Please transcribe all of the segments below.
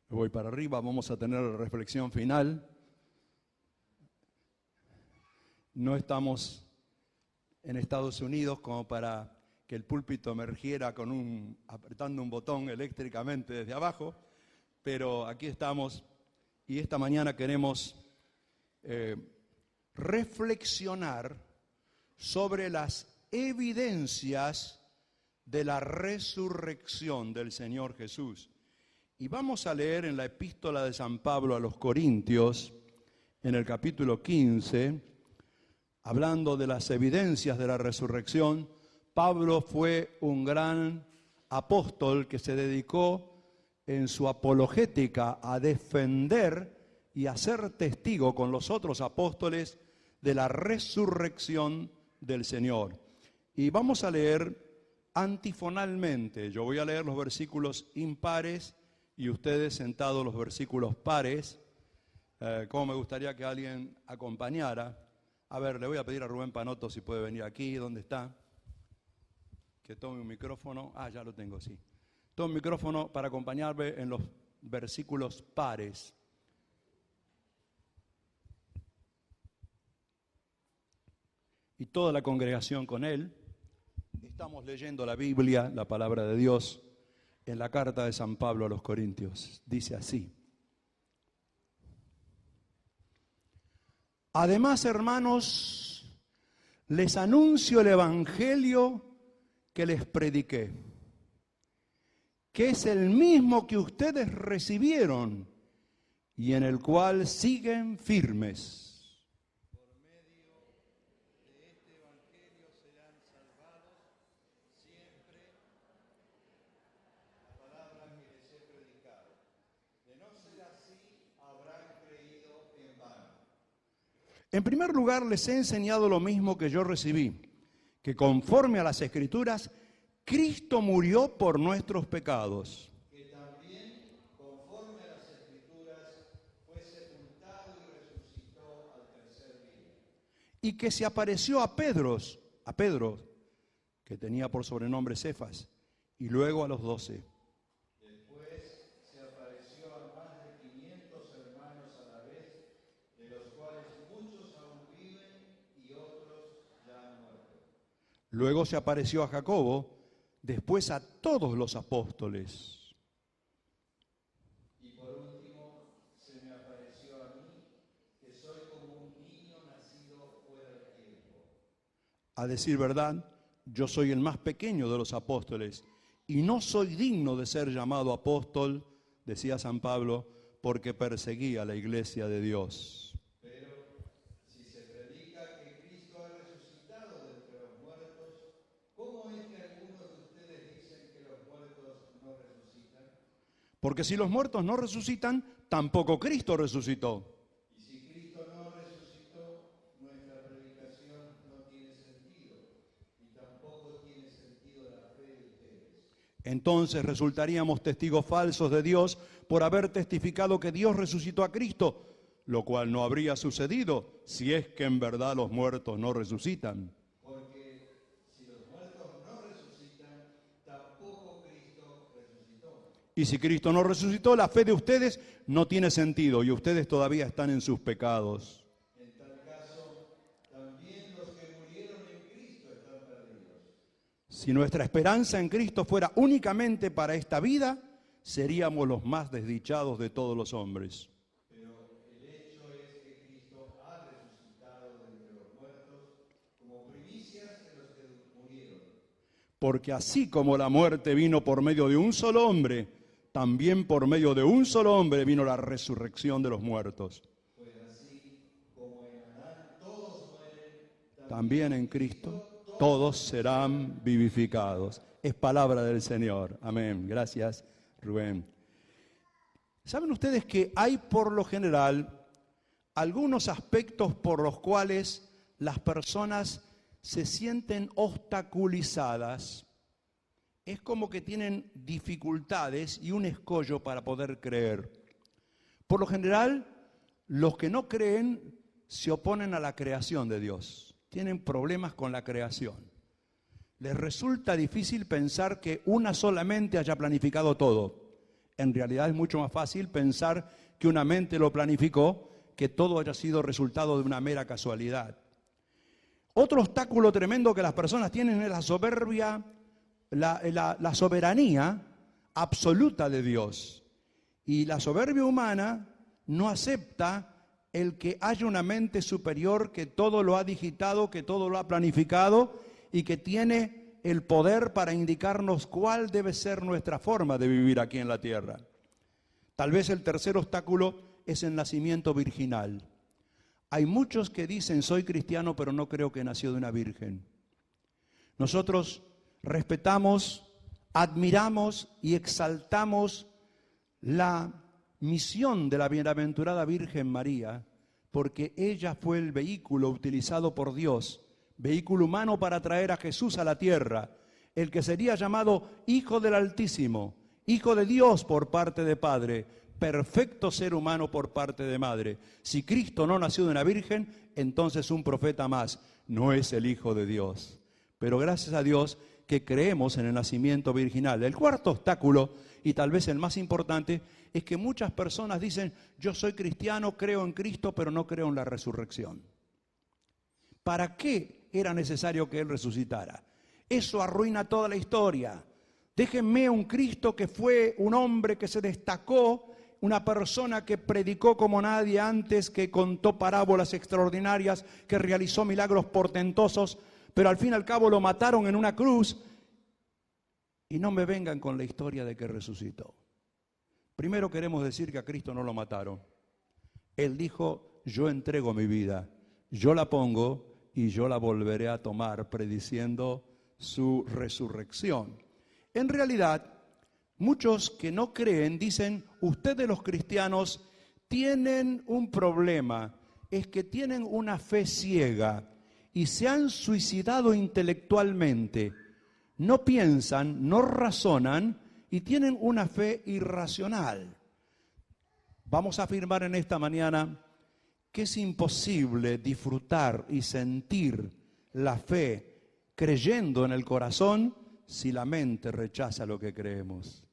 Voy para arriba, vamos a tener la reflexión final. No estamos en Estados Unidos como para que el púlpito emergiera apretando un botón eléctricamente desde abajo, pero aquí estamos y esta mañana queremos reflexionar sobre las evidencias de la resurrección del Señor Jesús. Y vamos a leer en la epístola de San Pablo a los Corintios, en el capítulo 15, hablando de las evidencias de la resurrección. Pablo fue un gran apóstol que se dedicó en su apologética a defender y a ser testigo con los otros apóstoles de la resurrección del Señor. Y vamos a leer antifonalmente. Yo voy a leer los versículos impares y ustedes sentados los versículos pares. Como me gustaría que alguien acompañara. A ver, le voy a pedir a Rubén Panoto si puede venir aquí. ¿Dónde está? Que tome un micrófono. Ya lo tengo, sí. Tome un micrófono para acompañarme en los versículos pares. Y toda la congregación con él. Estamos leyendo la Biblia, la palabra de Dios, en la carta de San Pablo a los Corintios. Dice así: además, hermanos, les anuncio el evangelio que les prediqué, que es el mismo que ustedes recibieron y en el cual siguen firmes. Por medio de este evangelio serán salvados siempre las palabras que les he predicado. De no ser así, habrán creído en vano. En primer lugar, les he enseñado lo mismo que yo recibí, que conforme a las Escrituras, Cristo murió por nuestros pecados. Que también, conforme a las Escrituras, fue sepultado y resucitó al tercer día. Y que se apareció a Pedro, que tenía por sobrenombre Cefas, y luego a los 12. Después se apareció a más de 500 hermanos a la vez, de los cuales muchos aún viven y otros ya han muerto. Luego se apareció a Jacobo, después a todos los apóstoles. Y por último se me apareció a mí, que soy como un niño nacido fuera de tiempo. A decir verdad, yo soy el más pequeño de los apóstoles, y no soy digno de ser llamado apóstol, decía San Pablo, porque perseguía la iglesia de Dios. Porque si los muertos no resucitan, tampoco Cristo resucitó. Y si Cristo no resucitó, nuestra predicación no tiene sentido, y tampoco tiene sentido la fe de ustedes. Entonces resultaríamos testigos falsos de Dios por haber testificado que Dios resucitó a Cristo, lo cual no habría sucedido si es que en verdad los muertos no resucitan. Y si Cristo no resucitó, la fe de ustedes no tiene sentido y ustedes todavía están en sus pecados. En tal caso, también los que murieron en Cristo están perdidos. Si nuestra esperanza en Cristo fuera únicamente para esta vida, seríamos los más desdichados de todos los hombres. Pero el hecho es que Cristo ha resucitado de entre los muertos como primicias de los que murieron. Porque así como la muerte vino por medio de un solo hombre, también por medio de un solo hombre vino la resurrección de los muertos. Pues así como en Adán todos mueren, también en Cristo todos serán vivificados. Es palabra del Señor. Amén. Gracias, Rubén. ¿Saben ustedes que hay por lo general algunos aspectos por los cuales las personas se sienten obstaculizadas? Es como que tienen dificultades y un escollo para poder creer. Por lo general, los que no creen se oponen a la creación de Dios. Tienen problemas con la creación. Les resulta difícil pensar que una sola mente haya planificado todo. En realidad es mucho más fácil pensar que una mente lo planificó, que todo haya sido resultado de una mera casualidad. Otro obstáculo tremendo que las personas tienen es la soberbia, la soberanía absoluta de Dios. Y la soberbia humana no acepta el que haya una mente superior que todo lo ha digitado, que todo lo ha planificado y que tiene el poder para indicarnos cuál debe ser nuestra forma de vivir aquí en la tierra. Tal vez el tercer obstáculo es el nacimiento virginal. Hay muchos que dicen soy cristiano pero no creo que nació de una virgen. Nosotros respetamos, admiramos y exaltamos la misión de la bienaventurada Virgen María, porque ella fue el vehículo utilizado por Dios, vehículo humano para traer a Jesús a la tierra, el que sería llamado Hijo del Altísimo, Hijo de Dios por parte de Padre, perfecto ser humano por parte de Madre. Si Cristo no nació de una virgen, entonces un profeta más, no es el Hijo de Dios. Pero gracias a Dios que creemos en el nacimiento virginal. El cuarto obstáculo, y tal vez el más importante, es que muchas personas dicen, yo soy cristiano, creo en Cristo, pero no creo en la resurrección. ¿Para qué era necesario que Él resucitara? Eso arruina toda la historia. Déjenme un Cristo que fue un hombre que se destacó, una persona que predicó como nadie antes, que contó parábolas extraordinarias, que realizó milagros portentosos, pero al fin y al cabo lo mataron en una cruz. Y no me vengan con la historia de que resucitó. Primero queremos decir que a Cristo no lo mataron. Él dijo, yo entrego mi vida, yo la pongo y yo la volveré a tomar, prediciendo su resurrección. En realidad, muchos que no creen dicen, ustedes los cristianos tienen un problema, es que tienen una fe ciega y se han suicidado intelectualmente. No piensan, no razonan y tienen una fe irracional. Vamos a afirmar en esta mañana que es imposible disfrutar y sentir la fe creyendo en el corazón si la mente rechaza lo que creemos.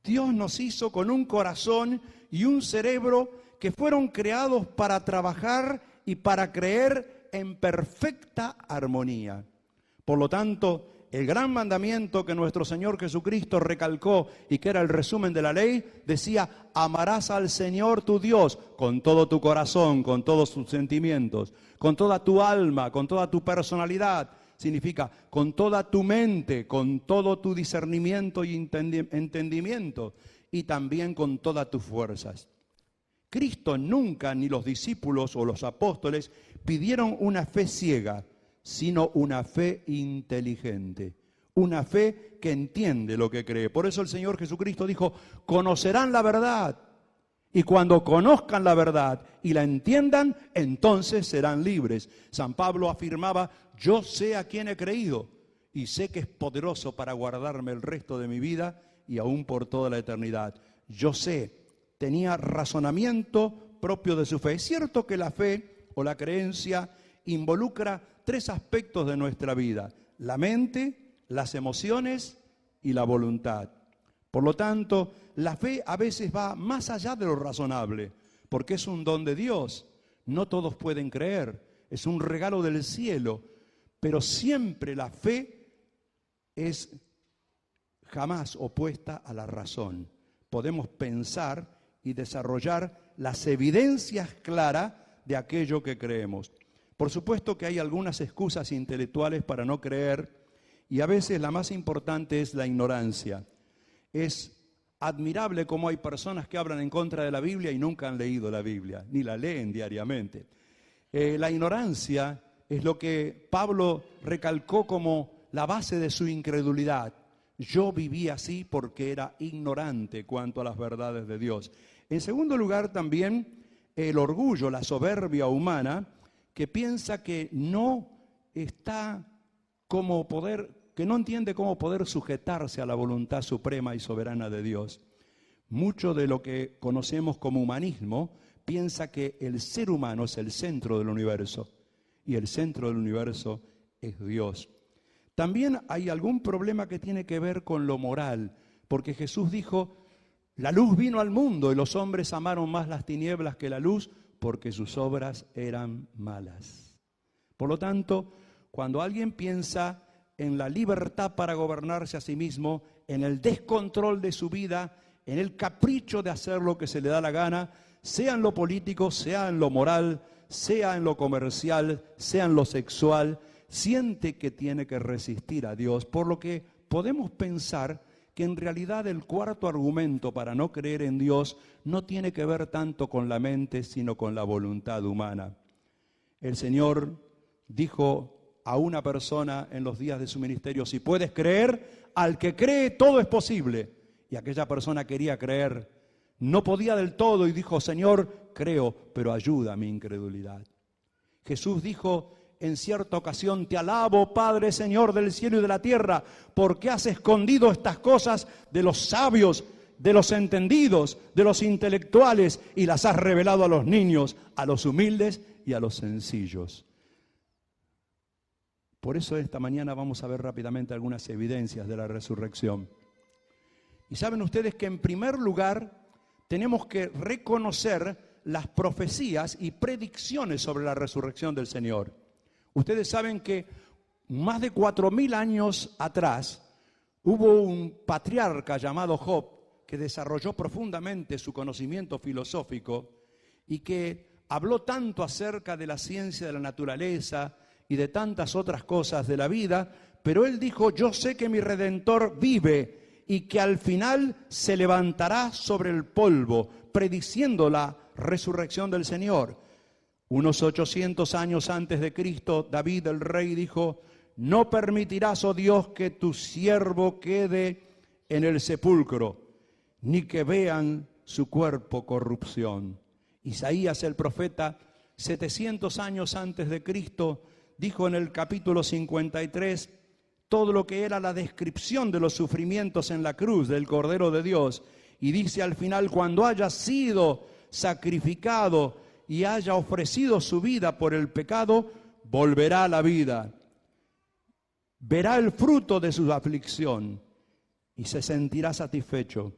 Dios nos hizo con un corazón y un cerebro que fueron creados para trabajar y para creer en perfecta armonía. Por lo tanto, el gran mandamiento que nuestro Señor Jesucristo recalcó y que era el resumen de la ley, decía, amarás al Señor tu Dios con todo tu corazón, con todos tus sentimientos, con toda tu alma, con toda tu personalidad. Significa con toda tu mente, con todo tu discernimiento y entendimiento y también con todas tus fuerzas. Cristo nunca, ni los discípulos o los apóstoles, pidieron una fe ciega, sino una fe inteligente, una fe que entiende lo que cree. Por eso el Señor Jesucristo dijo, conocerán la verdad, y cuando conozcan la verdad y la entiendan, entonces serán libres. San Pablo afirmaba, yo sé a quién he creído, y sé que es poderoso para guardarme el resto de mi vida y aún por toda la eternidad. Yo sé, tenía razonamiento propio de su fe. Es cierto que la fe o la creencia involucra tres aspectos de nuestra vida: la mente, las emociones y la voluntad. Por lo tanto, la fe a veces va más allá de lo razonable, porque es un don de Dios. No todos pueden creer, es un regalo del cielo, pero siempre la fe es jamás opuesta a la razón. Podemos pensar y desarrollar las evidencias claras de aquello que creemos. Por supuesto que hay algunas excusas intelectuales para no creer, y a veces la más importante es la ignorancia. Es admirable cómo hay personas que hablan en contra de la Biblia y nunca han leído la Biblia, ni la leen diariamente. La ignorancia es lo que Pablo recalcó como la base de su incredulidad. Yo viví así porque era ignorante cuanto a las verdades de Dios. En segundo lugar, también el orgullo, la soberbia humana, que piensa que no está como que no entiende cómo poder sujetarse a la voluntad suprema y soberana de Dios. Mucho de lo que conocemos como humanismo piensa que el ser humano es el centro del universo y el centro del universo es Dios. También hay algún problema que tiene que ver con lo moral, porque Jesús dijo, La luz vino al mundo y los hombres amaron más las tinieblas que la luz porque sus obras eran malas. Por lo tanto, cuando alguien piensa en la libertad para gobernarse a sí mismo, en el descontrol de su vida, en el capricho de hacer lo que se le da la gana, sea en lo político, sea en lo moral, sea en lo comercial, sea en lo sexual, siente que tiene que resistir a Dios, por lo que podemos pensar que en realidad el cuarto argumento para no creer en Dios no tiene que ver tanto con la mente, sino con la voluntad humana. El Señor dijo a una persona en los días de su ministerio: si puedes creer, al que cree todo es posible. Y aquella persona quería creer, no podía del todo y dijo: Señor, creo, pero ayuda a mi incredulidad. Jesús dijo en cierta ocasión: te alabo, Padre, Señor del cielo y de la tierra, porque has escondido estas cosas de los sabios, de los entendidos, de los intelectuales, y las has revelado a los niños, a los humildes y a los sencillos. Por eso esta mañana vamos a ver rápidamente algunas evidencias de la resurrección. Y saben ustedes que en primer lugar tenemos que reconocer las profecías y predicciones sobre la resurrección del Señor. Ustedes saben que más de 4000 años atrás hubo un patriarca llamado Job que desarrolló profundamente su conocimiento filosófico y que habló tanto acerca de la ciencia de la naturaleza y de tantas otras cosas de la vida, pero él dijo: yo sé que mi Redentor vive y que al final se levantará sobre el polvo, prediciendo la resurrección del Señor. Unos 800 años antes de Cristo, David el rey dijo: no permitirás, oh Dios, que tu siervo quede en el sepulcro, ni que vean su cuerpo corrupción. Isaías el profeta, 700 años antes de Cristo, dijo en el capítulo 53 todo lo que era la descripción de los sufrimientos en la cruz del Cordero de Dios. Y dice al final: cuando haya sido sacrificado y haya ofrecido su vida por el pecado, volverá a la vida. Verá el fruto de su aflicción y se sentirá satisfecho.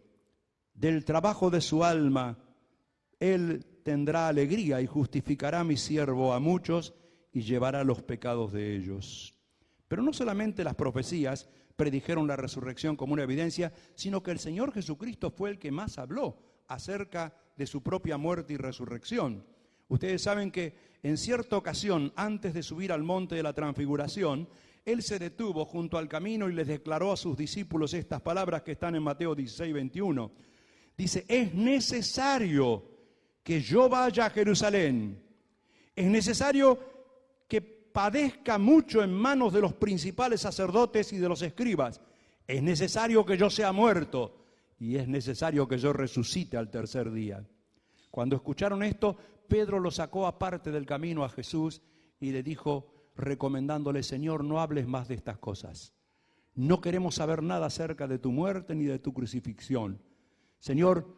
Del trabajo de su alma, él tendrá alegría y justificará a mi siervo a muchos y llevará los pecados de ellos. Pero no solamente las profecías predijeron la resurrección como una evidencia, sino que el Señor Jesucristo fue el que más habló acerca de su propia muerte y resurrección. Ustedes saben que en cierta ocasión, antes de subir al monte de la transfiguración, Él se detuvo junto al camino y les declaró a sus discípulos estas palabras que están en Mateo 16, 21. Dice: es necesario que yo vaya a Jerusalén. Es necesario que padezca mucho en manos de los principales sacerdotes y de los escribas. Es necesario que yo sea muerto y es necesario que yo resucite al tercer día. Cuando escucharon esto, Pedro lo sacó aparte del camino a Jesús y le dijo, recomendándole: Señor, no hables más de estas cosas. No queremos saber nada acerca de tu muerte ni de tu crucifixión. Señor,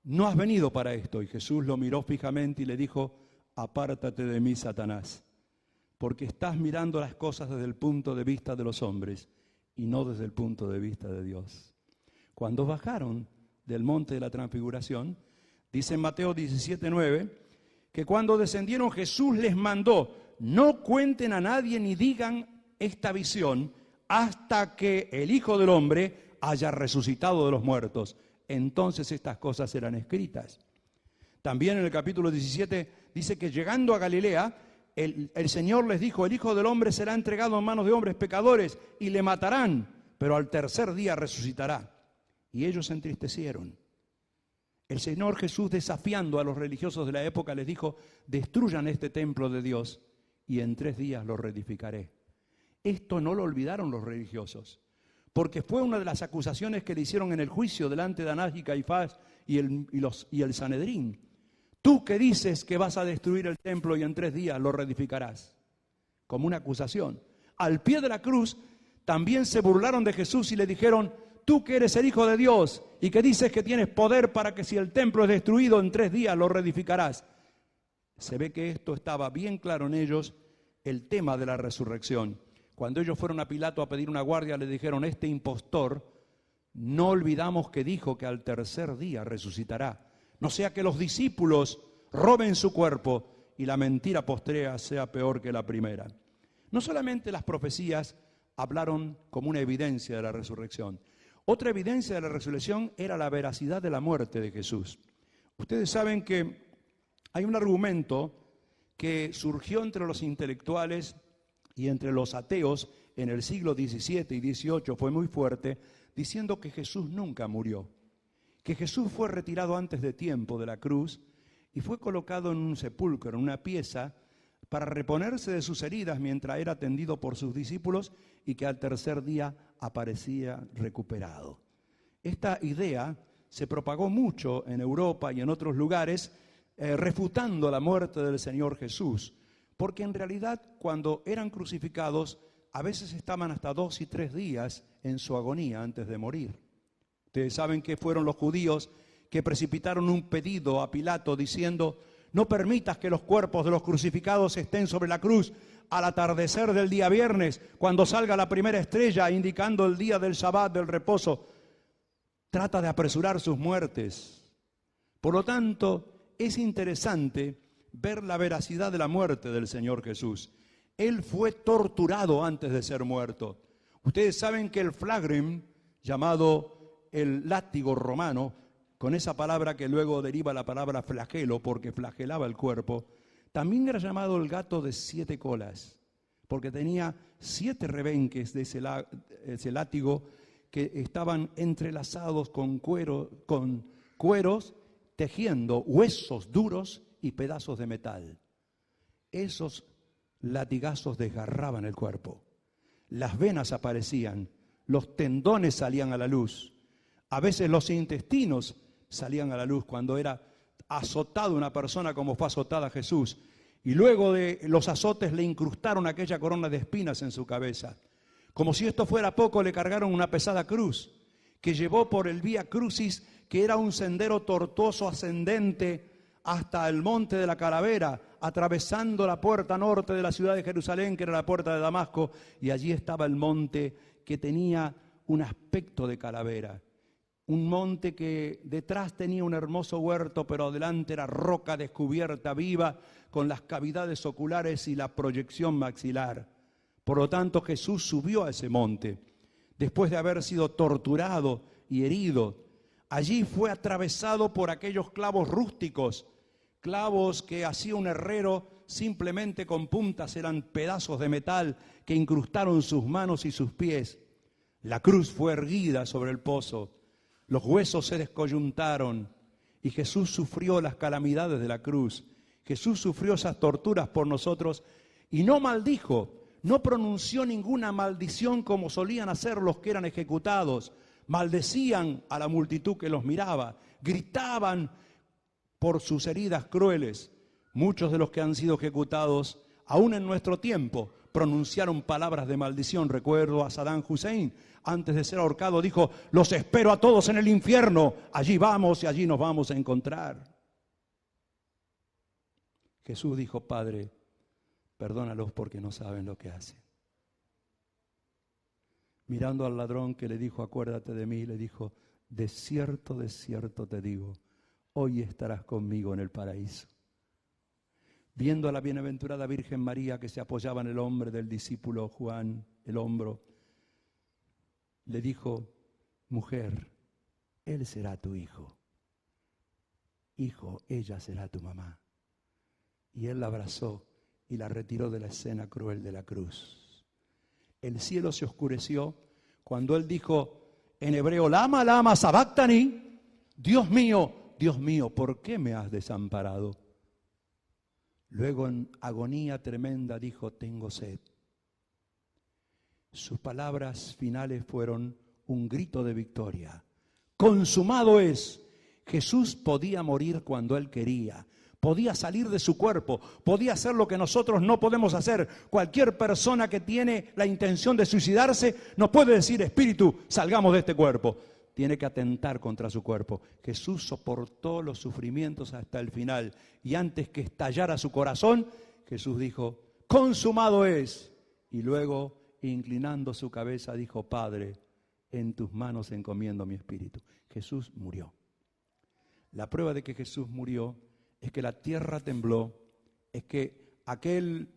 no has venido para esto. Y Jesús lo miró fijamente y le dijo: apártate de mí, Satanás, porque estás mirando las cosas desde el punto de vista de los hombres y no desde el punto de vista de Dios. Cuando bajaron del monte de la transfiguración, dice en Mateo 17:9, que cuando descendieron Jesús les mandó: no cuenten a nadie ni digan esta visión hasta que el Hijo del Hombre haya resucitado de los muertos. Entonces estas cosas serán escritas. También en el capítulo 17 dice que llegando a Galilea, el Señor les dijo: el Hijo del Hombre será entregado en manos de hombres pecadores y le matarán, pero al tercer día resucitará. Y ellos se entristecieron. El Señor Jesús, desafiando a los religiosos de la época, les dijo: destruyan este templo de Dios y en 3 días lo reedificaré. Esto no lo olvidaron los religiosos, porque fue una de las acusaciones que le hicieron en el juicio delante de Anás y Caifás y el Sanedrín. Tú que dices que vas a destruir el templo y en 3 días lo reedificarás, como una acusación. Al pie de la cruz también se burlaron de Jesús y le dijeron: tú que eres el Hijo de Dios y que dices que tienes poder para que si el templo es destruido en 3 días lo reedificarás. Se ve que esto estaba bien claro en ellos, el tema de la resurrección. Cuando ellos fueron a Pilato a pedir una guardia, le dijeron: este impostor no olvidamos que dijo que al tercer día resucitará. No sea que los discípulos roben su cuerpo y la mentira postrera sea peor que la primera. No solamente las profecías hablaron como una evidencia de la resurrección. Otra evidencia de la resurrección era la veracidad de la muerte de Jesús. Ustedes saben que hay un argumento que surgió entre los intelectuales y entre los ateos en el siglo XVII y XVIII, fue muy fuerte, diciendo que Jesús nunca murió, que Jesús fue retirado antes de tiempo de la cruz y fue colocado en un sepulcro, en una pieza, para reponerse de sus heridas mientras era atendido por sus discípulos y que al tercer día aparecía recuperado. Esta idea se propagó mucho en Europa y en otros lugares, refutando la muerte del Señor Jesús, porque en realidad cuando eran crucificados a veces estaban hasta 2 y 3 días en su agonía antes de morir. Ustedes saben que fueron los judíos que precipitaron un pedido a Pilato diciendo: no permitas que los cuerpos de los crucificados estén sobre la cruz al atardecer del día viernes, cuando salga la primera estrella indicando el día del Shabbat, del reposo. Trata de apresurar sus muertes. Por lo tanto, es interesante ver la veracidad de la muerte del Señor Jesús. Él fue torturado antes de ser muerto. Ustedes saben que el flagrum, llamado el látigo romano, con esa palabra que luego deriva la palabra flagelo, porque flagelaba el cuerpo, también era llamado el gato de 7 colas, porque tenía 7 rebenques de ese látigo que estaban entrelazados con cueros, tejiendo huesos duros y pedazos de metal. Esos latigazos desgarraban el cuerpo. Las venas aparecían, los tendones salían a la luz. A veces los intestinos salían a la luz cuando era azotado una persona como fue azotada Jesús. Y luego de los azotes le incrustaron aquella corona de espinas en su cabeza. Como si esto fuera poco, le cargaron una pesada cruz que llevó por el Vía Crucis, que era un sendero tortuoso ascendente hasta el monte de la Calavera, atravesando la puerta norte de la ciudad de Jerusalén, que era la puerta de Damasco, y allí estaba el monte que tenía un aspecto de calavera. Un monte que detrás tenía un hermoso huerto, pero adelante era roca descubierta viva, con las cavidades oculares y la proyección maxilar. Por lo tanto, Jesús subió a ese monte, después de haber sido torturado y herido. Allí fue atravesado por aquellos clavos rústicos, clavos que hacía un herrero simplemente con puntas, eran pedazos de metal que incrustaron sus manos y sus pies. La cruz fue erguida sobre el pozo, los huesos se descoyuntaron y Jesús sufrió las calamidades de la cruz. Jesús sufrió esas torturas por nosotros y no maldijo, no pronunció ninguna maldición como solían hacer los que eran ejecutados. Maldecían a la multitud que los miraba, gritaban por sus heridas crueles. Muchos de los que han sido ejecutados, aún en nuestro tiempo, pronunciaron palabras de maldición. Recuerdo a Saddam Hussein, antes de ser ahorcado, dijo: los espero a todos en el infierno, allí vamos y allí nos vamos a encontrar. Jesús dijo: Padre, perdónalos porque no saben lo que hacen. Mirando al ladrón que le dijo: acuérdate de mí, le dijo: de cierto te digo, hoy estarás conmigo en el paraíso. Viendo a la bienaventurada Virgen María que se apoyaba en el hombro del discípulo Juan, el hombro, le dijo: mujer, él será tu hijo. Hijo, ella será tu mamá. Y él la abrazó y la retiró de la escena cruel de la cruz. El cielo se oscureció cuando él dijo en hebreo: lama, lama, sabactani. Dios mío, ¿por qué me has desamparado? Luego en agonía tremenda dijo: tengo sed. Sus palabras finales fueron un grito de victoria. Consumado es. Jesús podía morir cuando él quería. Podía salir de su cuerpo, podía hacer lo que nosotros no podemos hacer. Cualquier persona que tiene la intención de suicidarse no puede decir: espíritu, salgamos de este cuerpo. Tiene que atentar contra su cuerpo. Jesús soportó los sufrimientos hasta el final. Y antes que estallara su corazón, Jesús dijo: consumado es. Y luego, inclinando su cabeza, dijo: Padre, en tus manos encomiendo mi espíritu. Jesús murió. La prueba de que Jesús murió es que la tierra tembló, es que aquel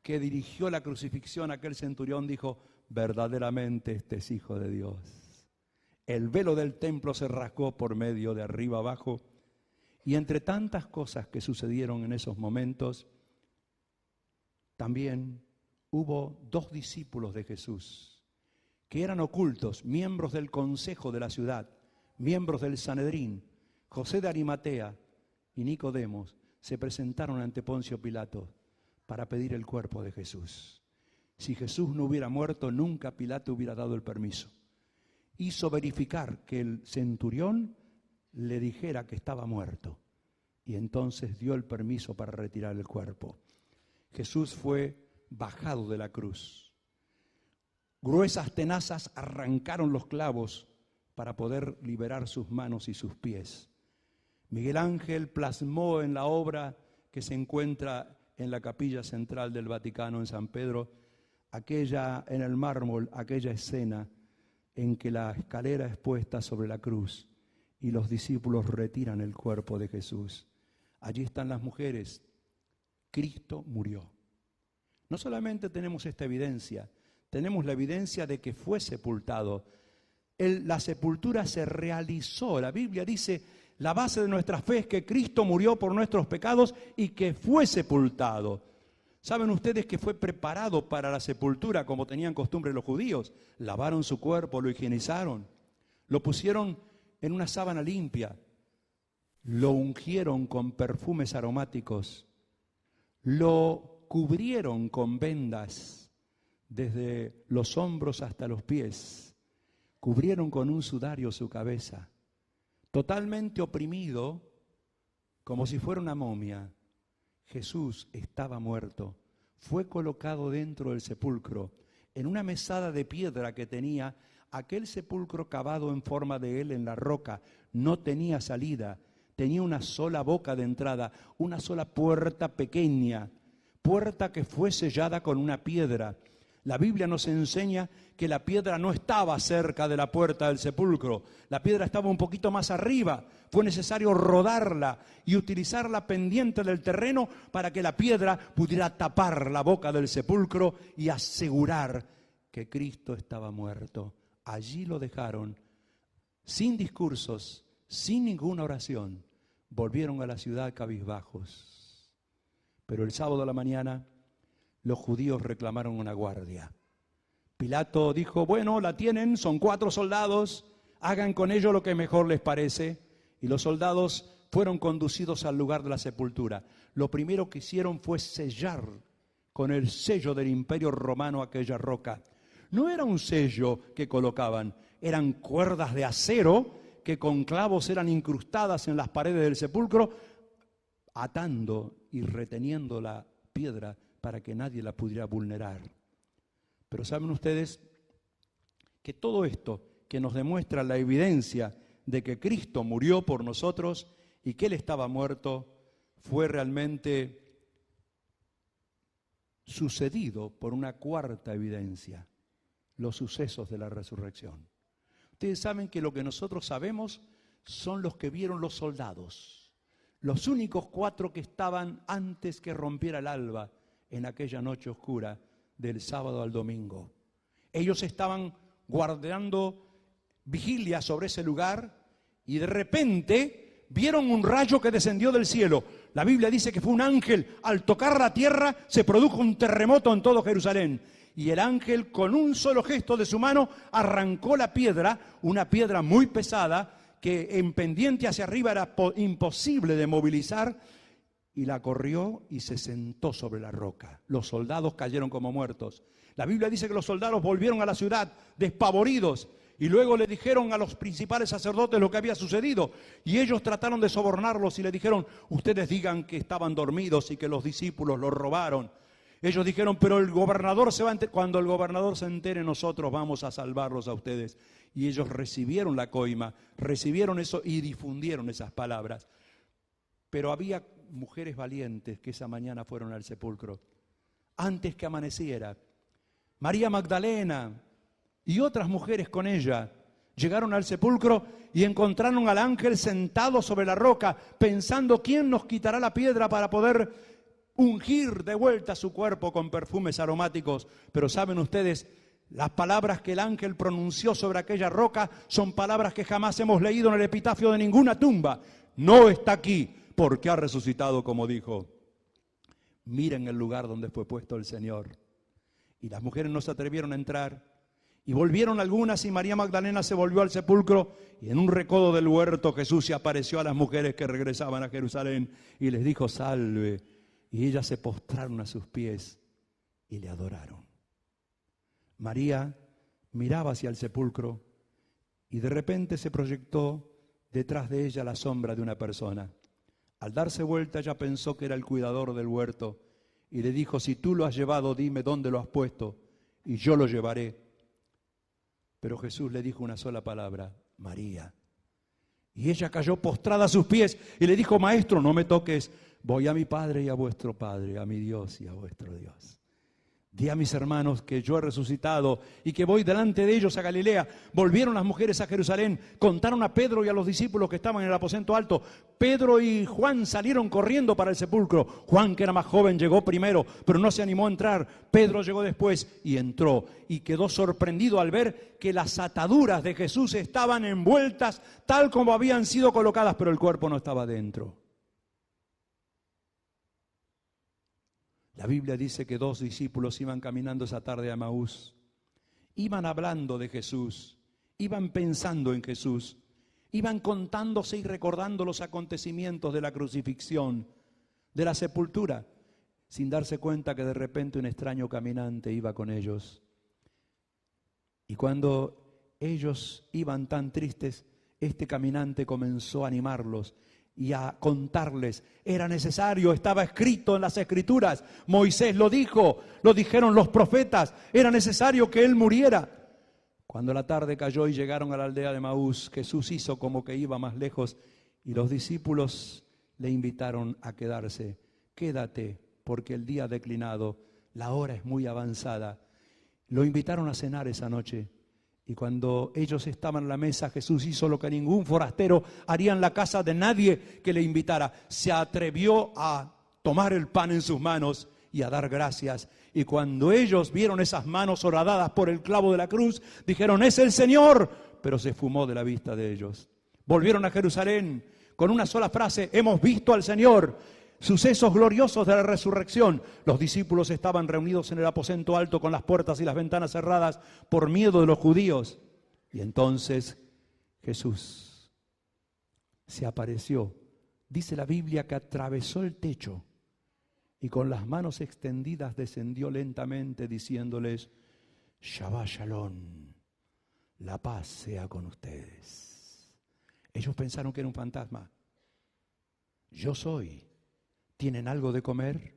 que dirigió la crucifixión, aquel centurión, dijo, verdaderamente este es Hijo de Dios. El velo del templo se rasgó por medio de arriba abajo, y entre tantas cosas que sucedieron en esos momentos, también hubo 2 discípulos de Jesús, que eran ocultos, miembros del consejo de la ciudad, miembros del Sanedrín. José de Arimatea y Nicodemos se presentaron ante Poncio Pilato para pedir el cuerpo de Jesús. Si Jesús no hubiera muerto, nunca Pilato hubiera dado el permiso. Hizo verificar que el centurión le dijera que estaba muerto, y entonces dio el permiso para retirar el cuerpo. Jesús fue bajado de la cruz. Gruesas tenazas arrancaron los clavos para poder liberar sus manos y sus pies. Miguel Ángel plasmó en la obra que se encuentra en la capilla central del Vaticano en San Pedro, en el mármol, aquella escena en que la escalera es puesta sobre la cruz y los discípulos retiran el cuerpo de Jesús. Allí están las mujeres. Cristo murió. No solamente tenemos esta evidencia, tenemos la evidencia de que fue sepultado. La sepultura se realizó. La Biblia dice, la base de nuestra fe es que Cristo murió por nuestros pecados y que fue sepultado. ¿Saben ustedes que fue preparado para la sepultura como tenían costumbre los judíos? Lavaron su cuerpo, lo higienizaron, lo pusieron en una sábana limpia, lo ungieron con perfumes aromáticos, lo cubrieron con vendas desde los hombros hasta los pies, cubrieron con un sudario su cabeza, totalmente oprimido, como si fuera una momia. Jesús estaba muerto, fue colocado dentro del sepulcro, en una mesada de piedra que tenía aquel sepulcro cavado en forma de L en la roca. No tenía salida, tenía una sola boca de entrada, una sola puerta pequeña, puerta que fue sellada con una piedra. La Biblia nos enseña que la piedra no estaba cerca de la puerta del sepulcro, la piedra estaba un poquito más arriba. Fue necesario rodarla y utilizar la pendiente del terreno para que la piedra pudiera tapar la boca del sepulcro y asegurar que Cristo estaba muerto. Allí lo dejaron, sin discursos, sin ninguna oración. Volvieron a la ciudad cabizbajos. Pero el sábado a la mañana los judíos reclamaron una guardia. Pilato dijo, bueno, la tienen, son 4 soldados, hagan con ellos lo que mejor les parece. Y los soldados fueron conducidos al lugar de la sepultura. Lo primero que hicieron fue sellar con el sello del Imperio Romano aquella roca. No era un sello que colocaban, eran cuerdas de acero que con clavos eran incrustadas en las paredes del sepulcro, atando y reteniendo la piedra para que nadie la pudiera vulnerar. Pero ¿saben ustedes que todo esto que nos demuestra la evidencia de que Cristo murió por nosotros y que Él estaba muerto, fue realmente sucedido por una cuarta evidencia, los sucesos de la resurrección? Ustedes saben que lo que nosotros sabemos son los que vieron los soldados, los únicos 4 que estaban antes que rompiera el alba en aquella noche oscura del sábado al domingo. Ellos estaban guardando vigilia sobre ese lugar y de repente vieron un rayo que descendió del cielo. La Biblia dice que fue un ángel. Al tocar la tierra se produjo un terremoto en todo Jerusalén. Y el ángel con un solo gesto de su mano arrancó la piedra, una piedra muy pesada que en pendiente hacia arriba era imposible de movilizar, y la corrió y se sentó sobre la roca. Los soldados cayeron como muertos. La Biblia dice que los soldados volvieron a la ciudad despavoridos y luego le dijeron a los principales sacerdotes lo que había sucedido, y ellos trataron de sobornarlos y le dijeron, ustedes digan que estaban dormidos y que los discípulos los robaron. Ellos dijeron, pero el gobernador se va a enterar. Cuando el gobernador se entere, nosotros vamos a salvarlos a ustedes. Y ellos recibieron la coima, recibieron eso y difundieron esas palabras. Pero había mujeres valientes que esa mañana fueron al sepulcro antes que amaneciera. María Magdalena, y otras mujeres con ella llegaron al sepulcro y encontraron al ángel sentado sobre la roca, pensando quién nos quitará la piedra para poder ungir de vuelta su cuerpo con perfumes aromáticos. Pero saben ustedes, las palabras que el ángel pronunció sobre aquella roca son palabras que jamás hemos leído en el epitafio de ninguna tumba. No está aquí porque ha resucitado, como dijo. Miren el lugar donde fue puesto el Señor. Y las mujeres no se atrevieron a entrar. Y volvieron algunas, y María Magdalena se volvió al sepulcro, y en un recodo del huerto Jesús se apareció a las mujeres que regresaban a Jerusalén y les dijo: salve. Y ellas se postraron a sus pies y le adoraron. María miraba hacia el sepulcro y de repente se proyectó detrás de ella la sombra de una persona. Al darse vuelta ella pensó que era el cuidador del huerto y le dijo: si tú lo has llevado, dime dónde lo has puesto y yo lo llevaré. Pero Jesús le dijo una sola palabra: María. Y ella cayó postrada a sus pies y le dijo: Maestro, no me toques, voy a mi Padre y a vuestro Padre, a mi Dios y a vuestro Dios. Di a mis hermanos que yo he resucitado y que voy delante de ellos a Galilea. Volvieron las mujeres a Jerusalén, contaron a Pedro y a los discípulos que estaban en el aposento alto. Pedro y Juan salieron corriendo para el sepulcro. Juan, que era más joven, llegó primero, pero no se animó a entrar. Pedro llegó después y entró, y quedó sorprendido al ver que las ataduras de Jesús estaban envueltas tal como habían sido colocadas, pero el cuerpo no estaba dentro. La Biblia dice que 2 discípulos iban caminando esa tarde a Emaús. Iban hablando de Jesús, iban pensando en Jesús, iban contándose y recordando los acontecimientos de la crucifixión, de la sepultura, sin darse cuenta que de repente un extraño caminante iba con ellos. Y cuando ellos iban tan tristes, este caminante comenzó a animarlos y a contarles. Era necesario, estaba escrito en las Escrituras, Moisés lo dijo, lo dijeron los profetas, era necesario que él muriera. Cuando la tarde cayó y llegaron a la aldea de Emaús, Jesús hizo como que iba más lejos y los discípulos le invitaron a quedarse. Quédate, porque el día ha declinado, la hora es muy avanzada. Lo invitaron a cenar esa noche. Y cuando ellos estaban en la mesa, Jesús hizo lo que ningún forastero haría en la casa de nadie que le invitara. Se atrevió a tomar el pan en sus manos y a dar gracias. Y cuando ellos vieron esas manos horadadas por el clavo de la cruz, dijeron: es el Señor, pero se esfumó de la vista de ellos. Volvieron a Jerusalén con una sola frase: hemos visto al Señor. Sucesos gloriosos de la resurrección. Los discípulos estaban reunidos en el aposento alto con las puertas y las ventanas cerradas por miedo de los judíos. Y entonces Jesús se apareció. Dice la Biblia que atravesó el techo y con las manos extendidas descendió lentamente diciéndoles: Shabbat Shalom, la paz sea con ustedes. Ellos pensaron que era un fantasma. Yo soy. ¿Tienen algo de comer?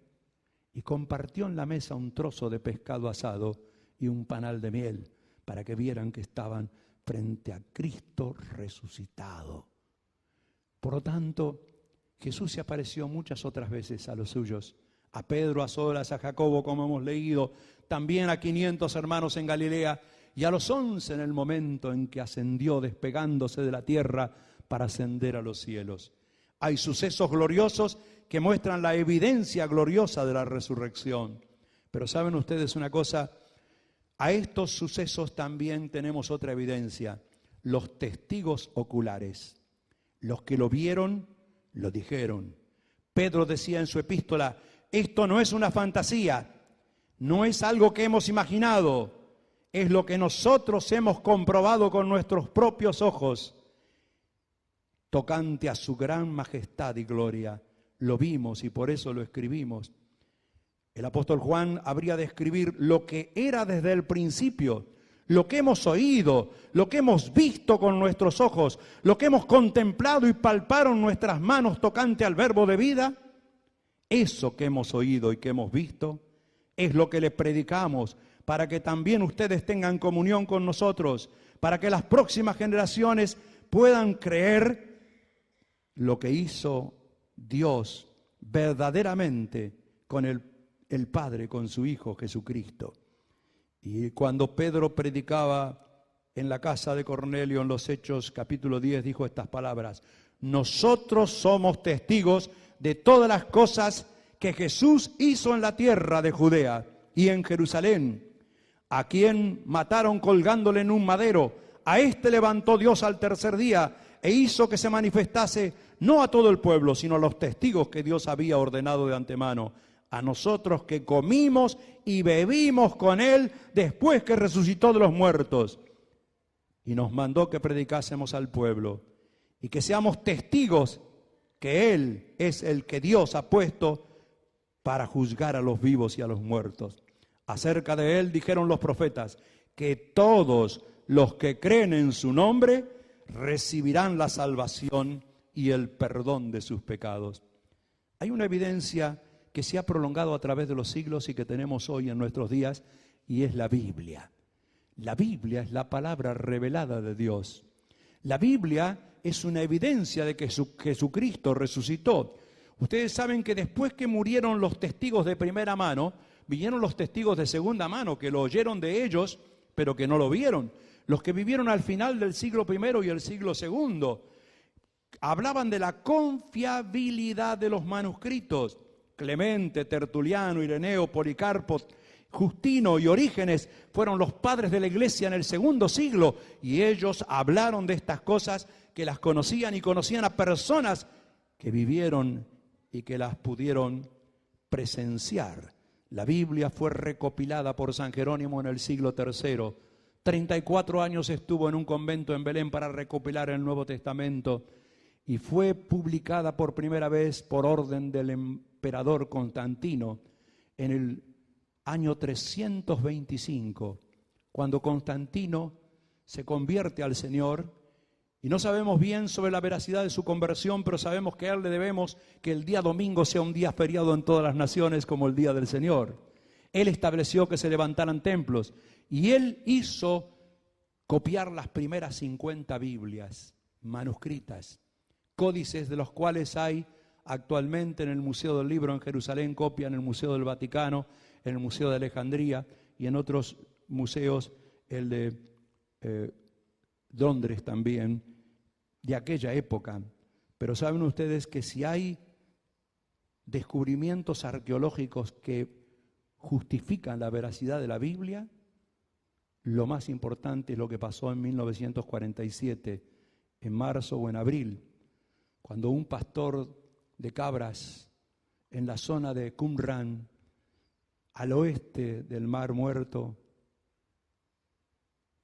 Y compartió en la mesa un trozo de pescado asado y un panal de miel, para que vieran que estaban frente a Cristo resucitado. Por lo tanto, Jesús se apareció muchas otras veces a los suyos, a Pedro, a solas, a Jacobo, como hemos leído, también a 500 hermanos en Galilea, y a los 11 en el momento en que ascendió, despegándose de la tierra para ascender a los cielos. Hay sucesos gloriosos que muestran la evidencia gloriosa de la resurrección. Pero ¿saben ustedes una cosa? A estos sucesos también tenemos otra evidencia: los testigos oculares. Los que lo vieron, lo dijeron. Pedro decía en su epístola: esto no es una fantasía, no es algo que hemos imaginado, es lo que nosotros hemos comprobado con nuestros propios ojos. Tocante a su gran majestad y gloria, lo vimos y por eso lo escribimos. El apóstol Juan habría de escribir lo que era desde el principio, lo que hemos oído, lo que hemos visto con nuestros ojos, lo que hemos contemplado y palparon nuestras manos tocante al verbo de vida. Eso que hemos oído y que hemos visto es lo que le predicamos, para que también ustedes tengan comunión con nosotros, para que las próximas generaciones puedan creer lo que hizo Dios verdaderamente con el Padre, con su Hijo Jesucristo. Y cuando Pedro predicaba en la casa de Cornelio, en los Hechos capítulo 10, dijo estas palabras: nosotros somos testigos de todas las cosas que Jesús hizo en la tierra de Judea y en Jerusalén, a quien mataron colgándole en un madero. A este levantó Dios al tercer día e hizo que se manifestase no a todo el pueblo, sino a los testigos que Dios había ordenado de antemano, a nosotros que comimos y bebimos con él después que resucitó de los muertos. Y nos mandó que predicásemos al pueblo y que seamos testigos que él es el que Dios ha puesto para juzgar a los vivos y a los muertos. Acerca de él dijeron los profetas que todos los que creen en su nombre recibirán la salvación y el perdón de sus pecados. Hay una evidencia que se ha prolongado a través de los siglos y que tenemos hoy en nuestros días, y es la Biblia. La Biblia es la palabra revelada de Dios. La Biblia es una evidencia de que Jesucristo resucitó. Ustedes saben que después que murieron los testigos de primera mano, vinieron los testigos de segunda mano, que lo oyeron de ellos, pero que no lo vieron. Los que vivieron al final del siglo I y el siglo II hablaban de la confiabilidad de los manuscritos. Clemente, Tertuliano, Ireneo, Policarpo, Justino y Orígenes fueron los padres de la iglesia en el segundo siglo, y ellos hablaron de estas cosas, que las conocían y conocían a personas que vivieron y que las pudieron presenciar. La Biblia fue recopilada por San Jerónimo en el siglo III. 34 años estuvo en un convento en Belén para recopilar el Nuevo Testamento, y fue publicada por primera vez por orden del emperador Constantino en el año 325, cuando Constantino se convierte al Señor. Y no sabemos bien sobre la veracidad de su conversión, pero sabemos que a él le debemos que el día domingo sea un día feriado en todas las naciones como el día del Señor. Él estableció que se levantaran templos y él hizo copiar las primeras 50 Biblias manuscritas, códices de los cuales hay actualmente en el Museo del Libro en Jerusalén, copia en el Museo del Vaticano, en el Museo de Alejandría y en otros museos, el de Londres también, de aquella época. Pero saben ustedes que si hay descubrimientos arqueológicos que justifican la veracidad de la Biblia, lo más importante es lo que pasó en 1947, en marzo o en abril, cuando un pastor de cabras en la zona de Qumran, al oeste del Mar Muerto,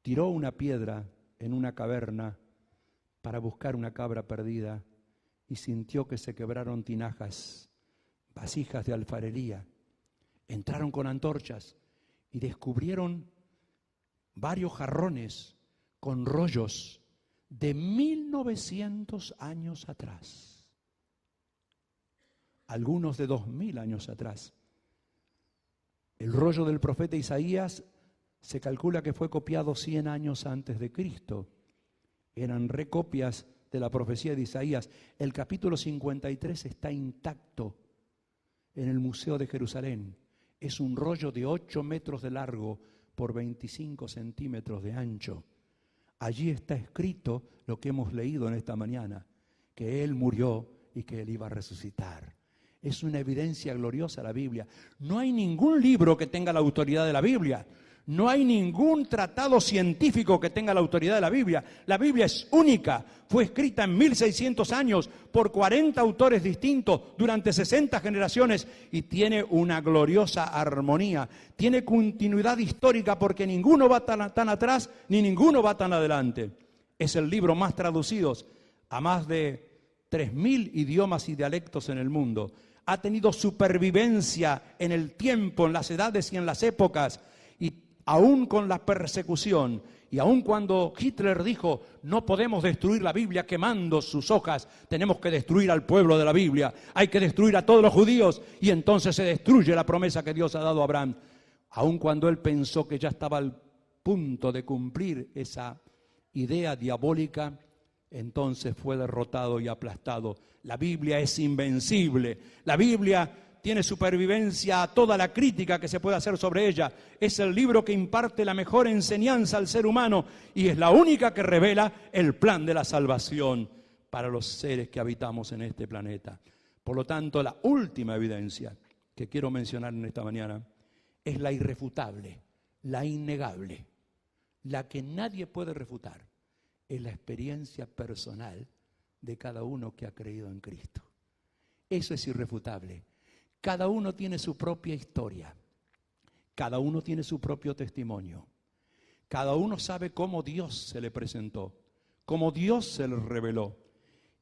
tiró una piedra en una caverna para buscar una cabra perdida y sintió que se quebraron tinajas, vasijas de alfarería. Entraron con antorchas y descubrieron varios jarrones con rollos de 1900 años atrás, algunos de 2000 años atrás. El rollo del profeta Isaías se calcula que fue copiado 100 años antes de Cristo. Eran recopias de la profecía de Isaías. El capítulo 53 está intacto en el Museo de Jerusalén. Es un rollo de 8 metros de largo por 25 centímetros de ancho. Allí está escrito lo que hemos leído en esta mañana, que Él murió y que Él iba a resucitar. Es una evidencia gloriosa la Biblia. No hay ningún libro que tenga la autoridad de la Biblia. No hay ningún tratado científico que tenga la autoridad de la Biblia. La Biblia es única. Fue escrita en 1600 años por 40 autores distintos durante 60 generaciones y tiene una gloriosa armonía. Tiene continuidad histórica porque ninguno va tan atrás ni ninguno va tan adelante. Es el libro más traducido a más de 3000 idiomas y dialectos en el mundo. Ha tenido supervivencia en el tiempo, en las edades y en las épocas. Aún con la persecución, y aún cuando Hitler dijo no podemos destruir la Biblia quemando sus hojas, tenemos que destruir al pueblo de la Biblia, hay que destruir a todos los judíos, y entonces se destruye la promesa que Dios ha dado a Abraham. Aún cuando él pensó que ya estaba al punto de cumplir esa idea diabólica, entonces fue derrotado y aplastado. La Biblia es invencible, la Biblia tiene supervivencia a toda la crítica que se puede hacer sobre ella. Es el libro que imparte la mejor enseñanza al ser humano y es la única que revela el plan de la salvación para los seres que habitamos en este planeta. Por lo tanto, la última evidencia que quiero mencionar en esta mañana es la irrefutable, la innegable, la que nadie puede refutar. Es la experiencia personal de cada uno que ha creído en Cristo. Eso es irrefutable. Cada uno tiene su propia historia. Cada uno tiene su propio testimonio. Cada uno sabe cómo Dios se le presentó, cómo Dios se le reveló.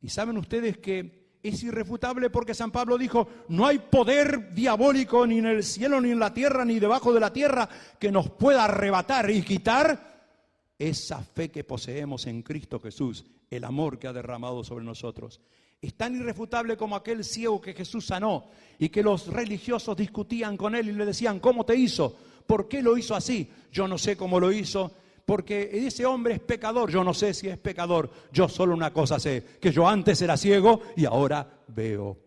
Y saben ustedes que es irrefutable porque San Pablo dijo, no hay poder diabólico ni en el cielo, ni en la tierra, ni debajo de la tierra que nos pueda arrebatar y quitar esa fe que poseemos en Cristo Jesús, el amor que ha derramado sobre nosotros. Es tan irrefutable como aquel ciego que Jesús sanó y que los religiosos discutían con él y le decían, ¿cómo te hizo? ¿Por qué lo hizo así? Yo no sé cómo lo hizo, porque ese hombre es pecador. Yo no sé si es pecador, yo solo una cosa sé, que yo antes era ciego y ahora veo.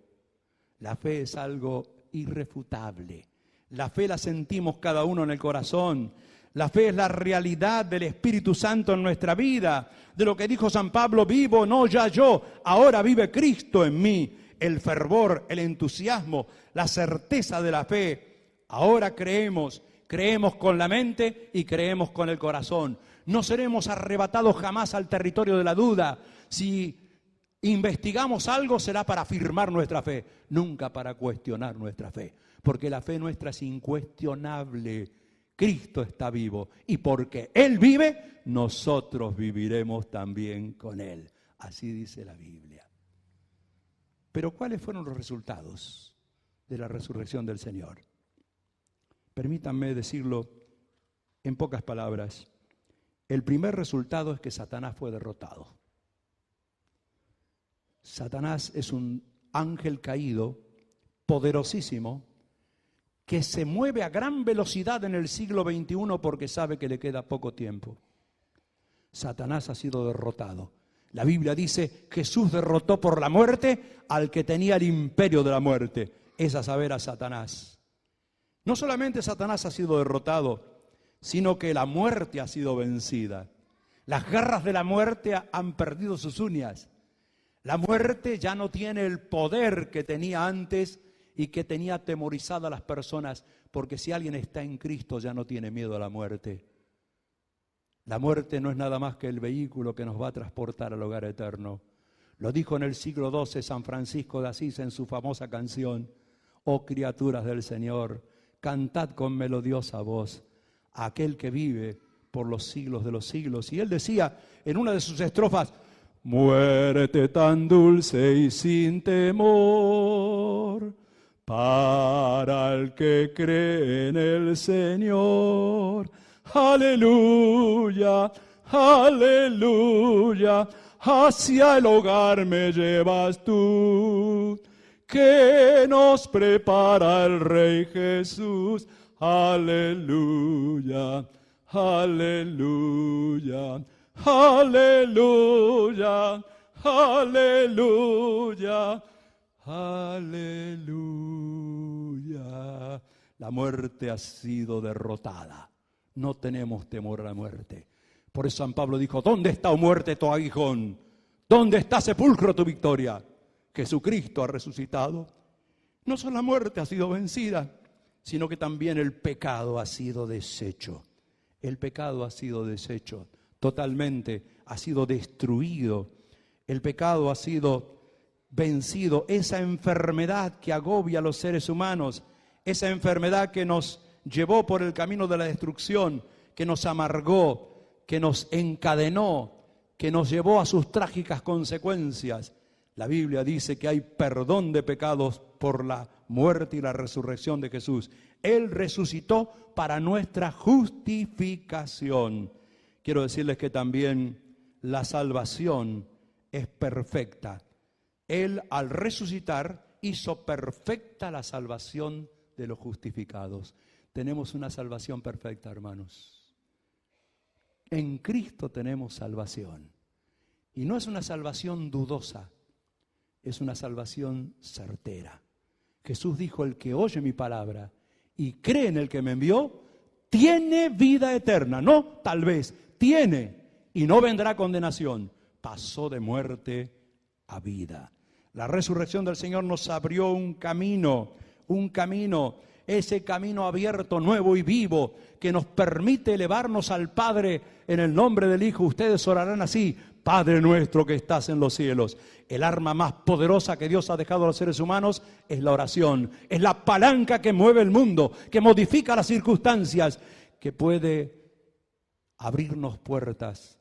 La fe es algo irrefutable. La fe la sentimos cada uno en el corazón. La fe es la realidad del Espíritu Santo en nuestra vida. De lo que dijo San Pablo, vivo no ya yo, ahora vive Cristo en mí. El fervor, el entusiasmo, la certeza de la fe. Ahora creemos con la mente y creemos con el corazón. No seremos arrebatados jamás al territorio de la duda. Si investigamos algo será para afirmar nuestra fe, nunca para cuestionar nuestra fe. Porque la fe nuestra es incuestionable. Cristo está vivo y porque Él vive, nosotros viviremos también con Él. Así dice la Biblia. Pero ¿cuáles fueron los resultados de la resurrección del Señor? Permítanme decirlo en pocas palabras. El primer resultado es que Satanás fue derrotado. Satanás es un ángel caído, poderosísimo, que se mueve a gran velocidad en el siglo XXI porque sabe que le queda poco tiempo. Satanás ha sido derrotado. La Biblia dice, Jesús derrotó por la muerte al que tenía el imperio de la muerte, es a saber, a Satanás. No solamente Satanás ha sido derrotado, sino que la muerte ha sido vencida. Las garras de la muerte han perdido sus uñas. La muerte ya no tiene el poder que tenía antes y que tenía atemorizadas a las personas, porque si alguien está en Cristo ya no tiene miedo a la muerte. La muerte no es nada más que el vehículo que nos va a transportar al hogar eterno. Lo dijo en el siglo XII San Francisco de Asís en su famosa canción, oh criaturas del Señor, cantad con melodiosa voz a aquel que vive por los siglos de los siglos. Y él decía en una de sus estrofas, muerte tan dulce y sin temor, para el que cree en el Señor. Aleluya, aleluya, hacia el hogar me llevas tú, que nos prepara el Rey Jesús. Aleluya, aleluya, aleluya, aleluya. Aleluya. La muerte ha sido derrotada. No tenemos temor a la muerte. Por eso San Pablo dijo, ¿dónde está, oh muerte, tu aguijón? ¿Dónde está, sepulcro, tu victoria? Jesucristo ha resucitado. No solo la muerte ha sido vencida, sino que también el pecado ha sido deshecho. El pecado ha sido deshecho totalmente, ha sido destruido. El pecado ha sido vencido. Esa enfermedad que agobia a los seres humanos, esa enfermedad que nos llevó por el camino de la destrucción, que nos amargó, que nos encadenó, que nos llevó a sus trágicas consecuencias. La Biblia dice que hay perdón de pecados por la muerte y la resurrección de Jesús. Él resucitó para nuestra justificación. Quiero decirles que también la salvación es perfecta. Él, al resucitar, hizo perfecta la salvación de los justificados. Tenemos una salvación perfecta, hermanos. En Cristo tenemos salvación. Y no es una salvación dudosa, es una salvación certera. Jesús dijo, el que oye mi palabra y cree en el que me envió, tiene vida eterna. No, tal vez, tiene, y no vendrá condenación. Pasó de muerte a vida. La resurrección del Señor nos abrió un camino, ese camino abierto, nuevo y vivo, que nos permite elevarnos al Padre en el nombre del Hijo. Ustedes orarán así: Padre nuestro que estás en los cielos. El arma más poderosa que Dios ha dejado a los seres humanos es la oración. Es la palanca que mueve el mundo, que modifica las circunstancias, que puede abrirnos puertas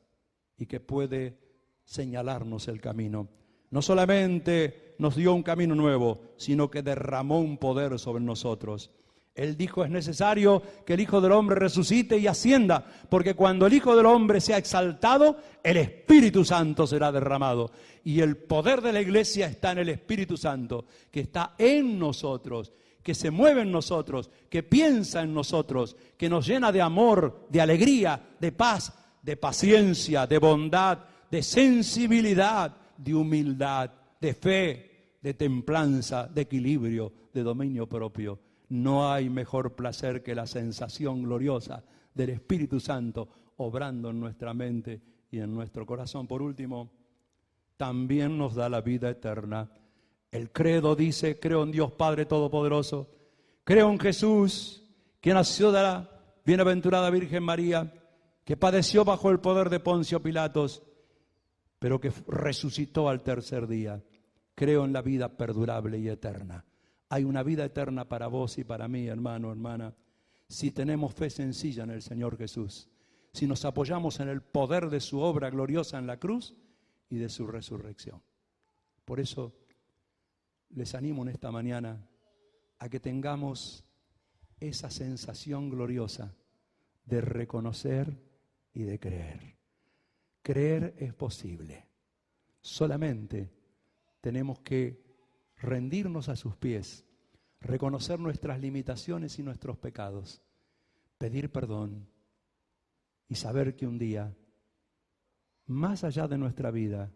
y que puede señalarnos el camino. No solamente nos dio un camino nuevo, sino que derramó un poder sobre nosotros. Él dijo, es necesario que el Hijo del Hombre resucite y ascienda, porque cuando el Hijo del Hombre sea exaltado, el Espíritu Santo será derramado. Y el poder de la iglesia está en el Espíritu Santo, que está en nosotros, que se mueve en nosotros, que piensa en nosotros, que nos llena de amor, de alegría, de paz, de paciencia, de bondad, de sensibilidad, de humildad, de fe, de templanza, de equilibrio, de dominio propio. No hay mejor placer que la sensación gloriosa del Espíritu Santo obrando en nuestra mente y en nuestro corazón. Por último, también nos da la vida eterna. El credo dice, creo en Dios Padre Todopoderoso, creo en Jesús, que nació de la bienaventurada Virgen María, que padeció bajo el poder de Poncio Pilatos, pero que resucitó al tercer día. Creo en la vida perdurable y eterna. Hay una vida eterna para vos y para mí, hermano, hermana, si tenemos fe sencilla en el Señor Jesús, si nos apoyamos en el poder de su obra gloriosa en la cruz y de su resurrección. Por eso les animo en esta mañana a que tengamos esa sensación gloriosa de reconocer y de creer. Creer es posible. Solamente tenemos que rendirnos a sus pies, reconocer nuestras limitaciones y nuestros pecados, pedir perdón y saber que un día, más allá de nuestra vida,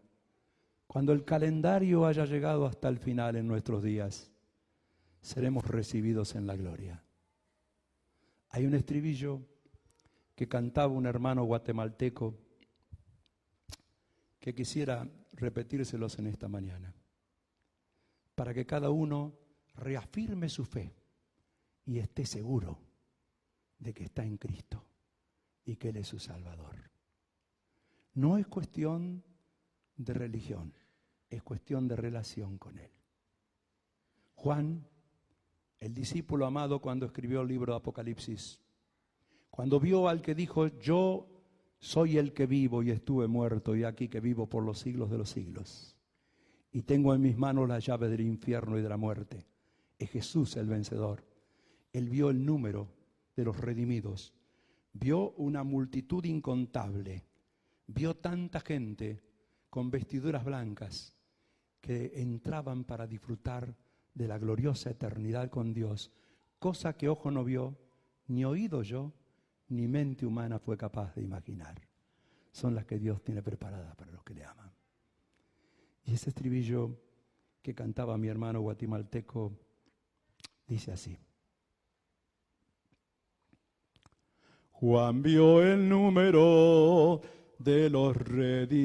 cuando el calendario haya llegado hasta el final en nuestros días, seremos recibidos en la gloria. Hay un estribillo que cantaba un hermano guatemalteco que quisiera repetírselos en esta mañana, para que cada uno reafirme su fe y esté seguro de que está en Cristo y que Él es su Salvador. No es cuestión de religión, es cuestión de relación con Él. Juan, el discípulo amado, cuando escribió el libro de Apocalipsis, cuando vio al que dijo, yo soy el que vivo y estuve muerto, y aquí que vivo por los siglos de los siglos, y tengo en mis manos la llave del infierno y de la muerte, es Jesús el vencedor. Él vio el número de los redimidos, vio una multitud incontable, vio tanta gente con vestiduras blancas que entraban para disfrutar de la gloriosa eternidad con Dios, cosa que ojo no vio, ni oído yo, ni mente humana fue capaz de imaginar. Son las que Dios tiene preparadas para los que le aman. Y ese estribillo que cantaba mi hermano guatemalteco dice así: Juan vio el número de los redimidos,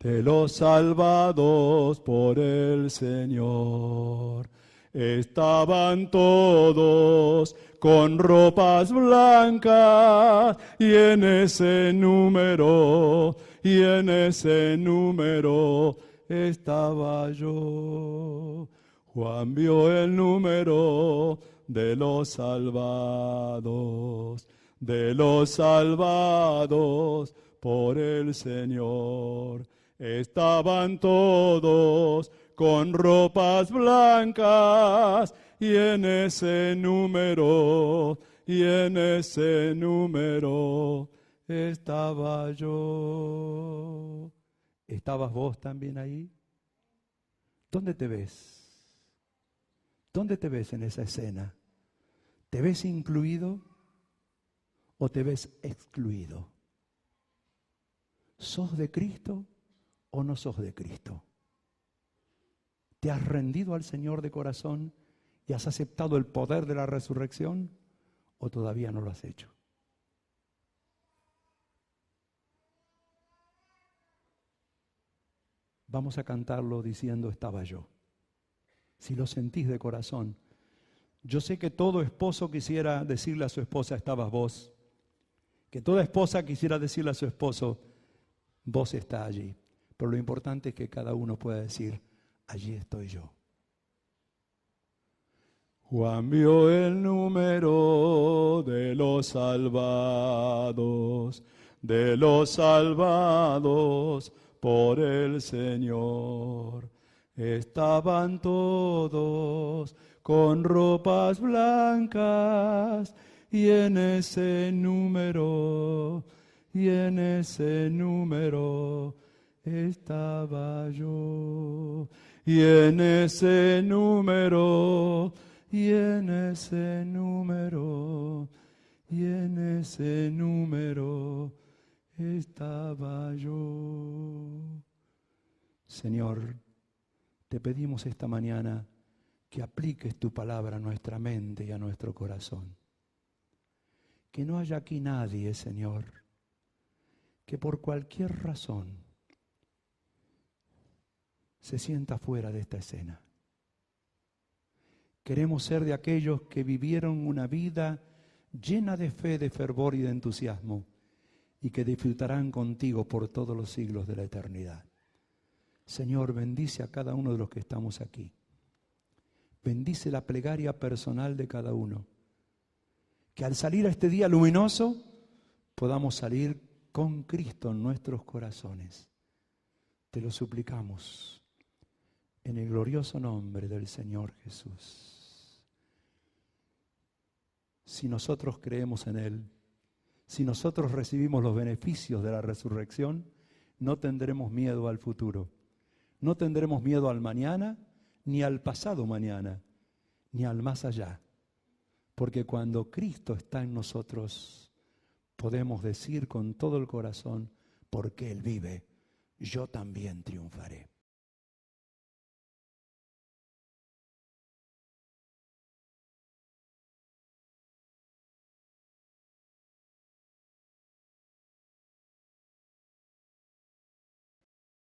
de los salvados por el Señor. Estaban todos con ropas blancas y en ese número estaba yo. Juan vio el número de los salvados por el Señor. Estaban todos con ropas blancas y en ese número estaba yo. ¿Estabas vos también ahí? ¿Dónde te ves? ¿Dónde te ves en esa escena? ¿Te ves incluido o te ves excluido? ¿Sos de Cristo o no sos de Cristo? ¿Te has rendido al Señor de corazón y has aceptado el poder de la resurrección o todavía no lo has hecho? Vamos a cantarlo diciendo estaba yo. Si lo sentís de corazón. Yo sé que todo esposo quisiera decirle a su esposa, estabas vos. Que toda esposa quisiera decirle a su esposo, vos estás allí. Pero lo importante es que cada uno pueda decir, allí estoy yo. Juan vio el número de los salvados por el Señor. Estaban todos con ropas blancas y en ese número estaba yo. Y en ese número estaba yo. Señor, te pedimos esta mañana que apliques tu palabra a nuestra mente y a nuestro corazón. Que no haya aquí nadie, Señor, que por cualquier razón se sienta fuera de esta escena. Queremos ser de aquellos que vivieron una vida llena de fe, de fervor y de entusiasmo y que disfrutarán contigo por todos los siglos de la eternidad. Señor, bendice a cada uno de los que estamos aquí. Bendice la plegaria personal de cada uno. Que al salir a este día luminoso podamos salir con Cristo en nuestros corazones. Te lo suplicamos en el glorioso nombre del Señor Jesús. Si nosotros creemos en Él, si nosotros recibimos los beneficios de la resurrección, no tendremos miedo al futuro. No tendremos miedo al mañana, ni al pasado mañana, ni al más allá. Porque cuando Cristo está en nosotros, podemos decir con todo el corazón, porque Él vive, yo también triunfaré.